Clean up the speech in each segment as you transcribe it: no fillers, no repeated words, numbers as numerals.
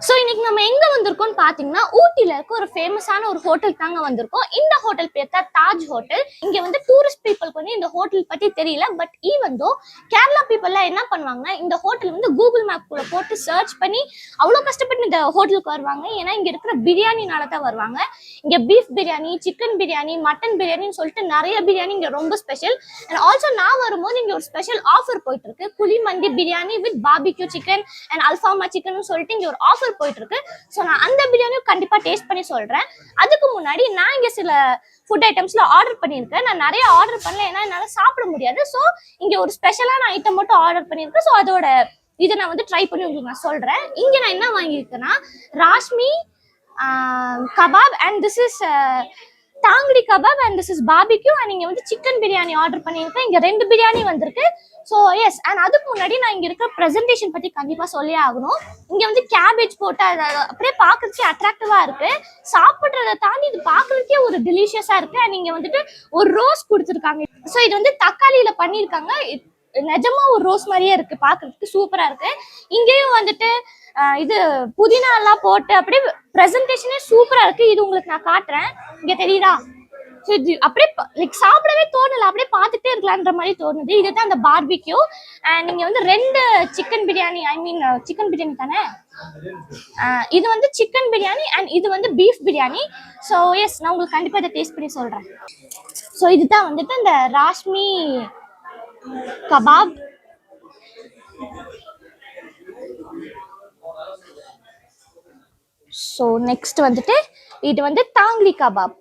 So இன்னைக்கு நம்ம எங்க வந்திருக்கோம்னு பாத்தீங்கன்னா ஊட்டில இருக்க ஒரு ஃபேமஸான ஒரு ஹோட்டல் தாங்க வந்திருக்கோம். இந்த ஹோட்டல் பேர் தான் தாஜ் ஹோட்டல். இங்க வந்து டூரிஸ்ட் பீப்புளுக்கு வந்து இந்த ஹோட்டல் பத்தி தெரியல. பட் ஈவந்தோ கேரளா பீப்புள்லாம் என்ன பண்ணுவாங்கன்னா இந்த ஹோட்டல் வந்து கூகுள் மேப் கூட போட்டு சர்ச் பண்ணி அவ்வளோ கஷ்டப்பட்டு இந்த ஹோட்டலுக்கு வருவாங்க. ஏன்னா இங்க இருக்கிற பிரியாணினால தான் வருவாங்க. இங்க beef biryani, chicken biryani, mutton பிரியாணின்னு சொல்லிட்டு நிறைய பிரியாணி இங்க ரொம்ப ஸ்பெஷல். அண்ட் ஆல்சோ நான் வரும்போது இங்க ஒரு ஸ்பெஷல் ஆஃபர் போயிட்டு இருக்கு. Kuzhi mandi biryani with barbecue chicken and alfaham chicken சொல்லிட்டு இங்க ஒரு ஆஃபர் போயிட்டு இருக்கு. ஸோ நான் அந்த பிரியாணியும் கண்டிப்பா டேஸ்ட் பண்ணி சொல்றேன். அதுக்கு முன்னாடி நான் இங்க சில ஃபுட் ஐட்டம்ஸ்ல ஆர்டர் பண்ணியிருக்கேன். நான் நிறைய ஆர்டர் பண்ணல, ஏன்னா என்னால சாப்பிட முடியாது. ஸோ இங்க ஒரு ஸ்பெஷலான ஐட்டம் மட்டும் ஆர்டர் பண்ணியிருக்கேன். ஸோ அதோட இதை நான் வந்து ட்ரை பண்ணி உங்களுக்கு நான் சொல்றேன். இங்க நான் என்ன வாங்கியிருக்கேன்னா reshmi kebab and this is tangdi kebab and this is barbecue and இங்க வந்து சிக்கன் பிரியாணி ஆர்டர் பண்ணியிருக்கேன். இங்க 2 பிரியாணி வந்திருக்கு. ஸோ எஸ், அண்ட் அதுக்கு முன்னாடி நான் இங்க இருக்கிற ப்ரெசன்டேஷன் பத்தி கண்டிப்பா சொல்லியே ஆகணும். இங்க வந்து கேபேஜ் போட்டு அப்படியே பாக்குறதுக்கே அட்ராக்டிவா இருக்கு. சாப்பிட்றதை தாண்டி இது பாக்குறதுக்கே ஒரு டெலிஷியஸா இருக்கு. அண்ட் இங்க வந்துட்டு ஒரு ரோஸ் கொடுத்துருக்காங்க. ஸோ இது வந்து தக்காளியில பண்ணியிருக்காங்க. நிஜமா ஒரு ரோஸ் மாதிரியே இருக்கு, பாக்குறதுக்கு சூப்பரா இருக்கு. இங்கேயும் வந்துட்டு இது புதினா எல்லாம் போட்டு அப்படியே ப்ரெசன்டேஷனே சூப்பரா இருக்கு. இது உங்களுக்கு நான் காட்டுறேன், இங்க தெரியுதா? இது அப்படியே லைக் சாப்பிடவே தோணல, அப்படியே பார்த்துட்டே இருக்கலான்ற மாதிரி தோணுது. இதுதான் அந்த பார்பிக்யூ. அண்ட் நீங்க வந்து 2 சிக்கன் பிரியாணி, ஐ மீன் சிக்கன் பிரியாணி தானே, இது வந்து சிக்கன் பிரியாணி அண்ட் இது வந்து பீஃப் பிரியாணி. ஸோ எஸ், நான் உங்களுக்கு கண்டிப்பா இதை டேஸ்ட் பண்ணி சொல்றேன். ஸோ இதுதான் வந்துட்டு இந்த ராஷ்மி கபாப். ஸோ நெக்ஸ்ட் வந்துட்டு இது வந்து tangdi kebab.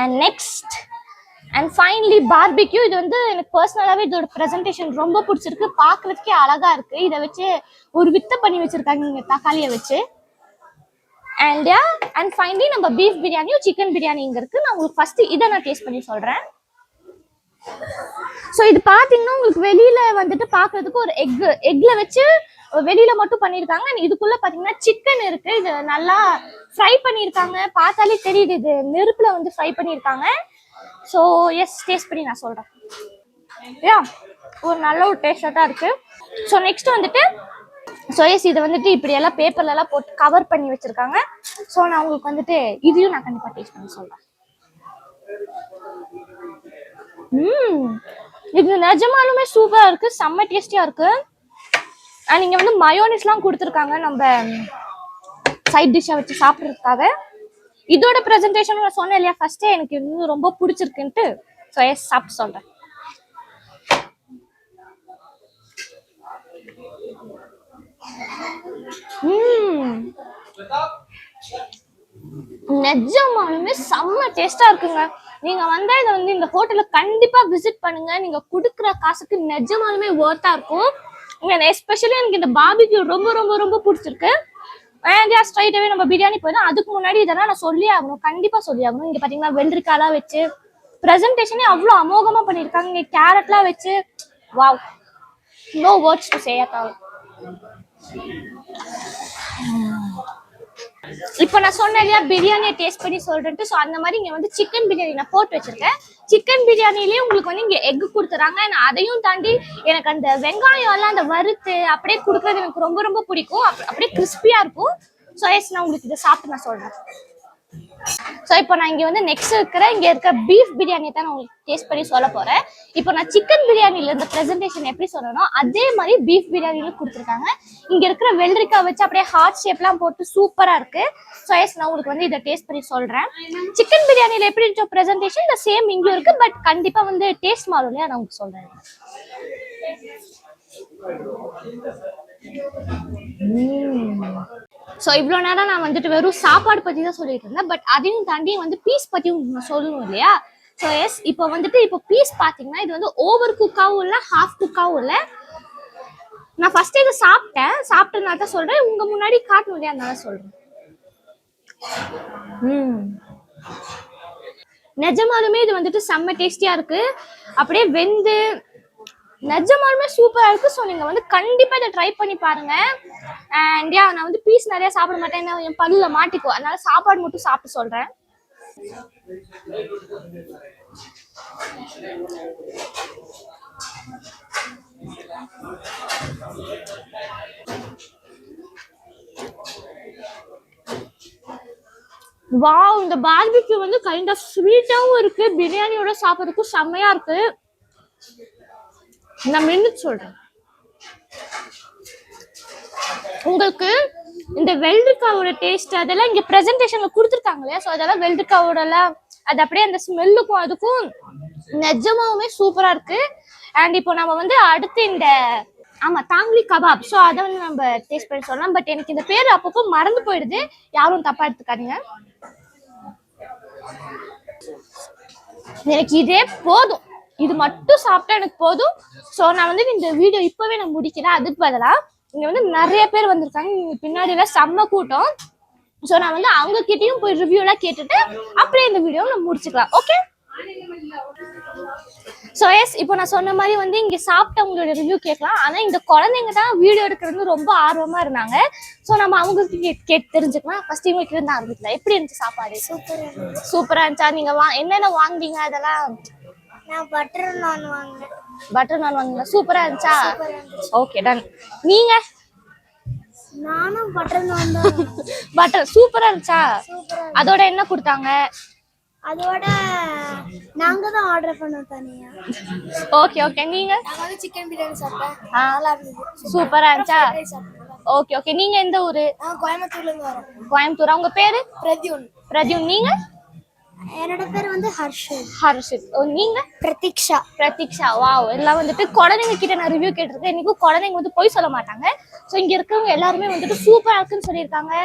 And next and finally barbecue. இது வந்து எனக்கு பர்சனலாவே இதோட ப்ரெசன்டேஷன் ரொம்ப பிடிச்சிருக்கு, பார்க்கறதுக்கே அழகா இருக்கு. இதை வச்சு ஒரு வித்தை பண்ணி வச்சிருக்காங்க இங்க தக்காளியை வச்சு. அண்ட் யா, அண்ட் ஃபைனலி நம்ம பீஃப் பிரியாணியும் சிக்கன் பிரியாணி இங்க இருக்கு. நான் உங்களுக்கு ஃபர்ஸ்ட் இதை நான் டேஸ்ட் பண்ணி சொல்றேன். ஸோ இது பாத்தீங்கன்னா உங்களுக்கு வெளியில வந்துட்டு பாக்குறதுக்கு ஒரு எக்ல வச்சு வெளியில மட்டும் பண்ணிருக்காங்க. இதுக்குள்ள பாத்தீங்கன்னா சிக்கன் இருக்கு. இது நல்லா ஃப்ரை பண்ணிருக்காங்க, பார்த்தாலே தெரியுது இது நெருப்புல வந்து ஃப்ரை பண்ணிருக்காங்க. ஸோ எஸ், டேஸ்ட் பண்ணி நான் சொல்றேன். யா, ஒரு நல்ல ஒரு டேஸ்டா தான் இருக்கு. ஸோ நெக்ஸ்ட் வந்துட்டு ஸோ எஸ், இதை வந்துட்டு இப்படி எல்லாம் பேப்பர்ல எல்லாம் போட்டு கவர் பண்ணி வச்சிருக்காங்க. ஸோ நான் உங்களுக்கு வந்துட்டு இதையும் நான் கண்டிப்பா டேஸ்ட் பண்ணி சொல்றேன். இது நிஜமாலுமே சூப்பரா இருக்கு, செம்ம டேஸ்டியா இருக்கு. அண்ட் இங்க வந்து மயோனிஸ்லாம் கொடுத்துருக்காங்க நம்ம சைட் டிஷ்ஷா வச்சு சாப்பிட்றதுக்காக. இதோட ப்ரெசன்டேஷன் நான் சொன்னேன் இல்லையா ஃபர்ஸ்டே, எனக்கு இது ரொம்ப பிடிச்சிருக்குன்ட்டு. ஸோ எஸ், சாப்பிட்டு சொல்றேன். நிஜமாலுமே செம்ம டேஸ்டா இருக்குங்க. நீங்க வந்தா இதை வந்து இந்த ஹோட்டல கண்டிப்பா விசிட் பண்ணுங்க. நீங்க கொடுக்குற காசுக்கு நிஜமாலுமே ஒர்த்தா இருக்கும். எஸ்பெஷலி எனக்கு இந்த பார்பிக்யூ ரொம்ப ரொம்ப ரொம்ப பிடிச்சிருக்கு. ஸ்ட்ரைட்டாவே நம்ம பிரியாணி போயிடும். அதுக்கு முன்னாடி இதெல்லாம் நான் சொல்லி ஆகணும், கண்டிப்பா சொல்லி ஆகணும். இங்க பாத்தீங்கன்னா வெள்ளரிக்காலாம் வச்சு ப்ரெசன்டேஷனே அவ்வளோ அமோகமா பண்ணியிருக்காங்க. இங்க கேரட்லாம் வச்சு wow, no words to say at all. இப்போ நான் சொன்னேன் இல்லையா பிரியாணியை டேஸ்ட் பண்ணி சொல்றேன்ட்டு. ஸோ அந்த மாதிரி இங்க வந்து சிக்கன் பிரியாணி நான் போட்டு வச்சிருக்கேன். சிக்கன் பிரியாணிலேயே உங்களுக்கு வந்து இங்க எக் கொடுத்துறாங்க. அதையும் தாண்டி எனக்கு அந்த வெங்காயம் எல்லாம் அந்த வறுத்து அப்படியே கொடுக்கறது எனக்கு ரொம்ப ரொம்ப பிடிக்கும். அப்படியே கிறிஸ்பியா இருக்கும். ஸோ எஸ், நான் உங்களுக்கு இதை சாப்பிட்டு நான் சொல்றேன். ஸோ இப்போ நான் இங்க வந்து நெக்ஸ்ட் இங்க இருக்க பீஃப் பிரியாணி தான் நான் உங்களுக்கு டேஸ்ட் பண்ணி சொல்ல போறேன். இப்போ நான் சிக்கன் பிரியாணில இருந்த ப்ரெசன்டேஷன் எப்படி சொல்லணும் அதே மாதிரி பீஃப் பிரியாணில கொடுத்துருக்காங்க. இங்க இருக்கிற வெள்ளரிக்காய் வச்சு அப்படியே ஹார்ட் ஷேப்லாம் போட்டு சூப்பரா இருக்கு. ஸோ எஸ், நான் உங்களுக்கு வந்து இதை டேஸ்ட் பண்ணி சொல்றேன். சிக்கன் பிரியாணில எப்படி இருக்க ப்ரெசன்டேஷன் இந்த சேம் இங்கேயும் இருக்கு. பட் கண்டிப்பா வந்து டேஸ்ட் மாறும் இல்லையா, நான் உங்களுக்கு சொல்றேன். ஸோ இவ்வளோ நேரம் நான் வந்துட்டு வெறும் சாப்பாடு பற்றி தான் சொல்லிட்டு இருந்தேன். பட் அதையும் தாண்டி வந்து பீஸ் பற்றியும் நான் சொல்லணும் இல்லையா. ஸோ எஸ், இப்போ வந்துட்டு இப்போ பீஸ் பார்த்தீங்கன்னா இது வந்து ஓவர் குக்காகவும் இல்லை, ஹாஃப் குக்காகவும் இல்லை. நான் ஃபர்ஸ்ட் இதை சாப்பிட்டனால தான் சொல்கிறேன், உங்கள் முன்னாடி காட்டணும் இல்லையா, அதனால சொல்கிறேன். நிஜமாலுமே இது வந்துட்டு செம்ம டேஸ்டியாக இருக்குது. அப்படியே வெந்து நிஜமாலுமே சூப்பரா இருக்கு. ஸோ நீங்க வந்து கண்டிப்பா இதை ட்ரை பண்ணி பாருங்க. அண்ட் யா, நான் வந்து பீஸ் நிறைய சாப்பிட மாட்டேன், என் பல்லுல மாட்டிக்கும். அதனால சாப்பாடு மட்டும் சாப்பிட்டு சொல்றேன். வாவ், இந்த பார்பிக்யூ வந்து கைண்ட் ஆஃப் ஸ்வீட்டாவும் இருக்கு, பிரியாணியோட சாப்பிட்றதுக்கும் செம்மையா இருக்கு. நான் மென்னு சொல்றேன் உங்களுக்கு. இந்த வெள்ளரிக்காவோட டேஸ்ட் அதெல்லாம் இங்க பிரசன்டேஷன்ல கொடுத்துருக்காங்க இல்லையா, ஸோ அதெல்லாம் வெள்ளரிக்காவோட எல்லாம் அது அப்படியே அந்த ஸ்மெல்லுக்கும் அதுக்கும் நிஜமாவுமே சூப்பரா இருக்கு. அண்ட் இப்போ நம்ம வந்து அடுத்து இந்த ஆமா தாங்லி கபாப், ஸோ அதை வந்து நம்ம டேஸ்ட் பண்ணி சொல்லலாம். பட் எனக்கு இந்த பேர் அப்பப்போ மறந்து போயிடுது, யாரும் தப்பா எடுத்துக்காதீங்க. எனக்கு இதே போதும், இது மட்டும் சாப்பிட்டா எனக்கு போதும். ஸோ நான் வந்து இந்த வீடியோ இப்பவே நான் முடிக்கிறேன். அதுக்கு பதிலா இங்க வந்து நிறைய பேர் வந்திருக்காங்க, இங்க பின்னாடி எல்லாம் செம்ம கூட்டம். ஸோ நான் வந்து அவங்க கிட்டயும் போய் ரிவ்யூ எல்லாம் கேட்டுட்டு அப்படியே இந்த வீடியோவை நம்ம முடிச்சுக்கலாம். ஓகே. ஸோ எஸ், இப்போ நான் சொன்ன மாதிரி வந்து இங்கே சாப்பிட்டவங்களோட ரிவ்யூ கேட்கலாம். ஆனால் இந்த குழந்தைங்க தான் வீடியோ எடுக்கிறது ரொம்ப ஆர்வமாக இருந்தாங்க. ஸோ நம்ம அவங்களுக்கு கேட்டு தெரிஞ்சுக்கலாம். ஃபர்ஸ்ட் இவங்களுக்கு இருந்து ஆரம்பிக்கலாம். எப்படி இருந்துச்சு சாப்பாடு? சூப்பராக இருந்துச்சா? நீங்கள் என்னென்ன வாங்குவீங்க அதெல்லாம்? நான் பட்டர் நான் வாங்கினேன். பட்டர் நான் வாங்கினேன். சூப்பராக இருந்துச்சா? Okay, done. நீங்கள்? நானும் பட்டர் நான் தான். பட்டர் சூப்பராக இருந்துச்சா? அதோட என்ன கொடுத்தாங்க? அதோட நாங்க தான் ஆர்டர் பண்ணோம் தனியா. Okay okay. நீங்க? நான் வந்து சிக்கன் பிரியாணி சாப்பிட்டேன், நல்லா இருந்துச்சு. சூப்பரா இருந்துச்சா? Okay okay. நீங்க எந்த ஊரு? நான் கோயம்புத்தூர்ல இருந்து வரேன். கோயம்புத்தூர். உங்க பேரு? பிரத்யூன். பிரத்யூன். நீங்க? என்னோட பேர் வந்து ஹர்ஷித். ஹர்ஷித். நீங்க? பிரதீக்ஷா. பிரதீக்ஷா. வாவ், எல்லாம் வந்துட்டு குழந்தைங்க கிட்ட நான் ரிவ்யூ கேட்டிருக்கேன். இன்னைக்கும் குழந்தைங்க வந்து போய் சொல்ல மாட்டாங்க. ஸோ இங்க இருக்கவங்க எல்லாருமே வந்துட்டு சூப்பரா இருக்குன்னு சொல்லியிருக்காங்க.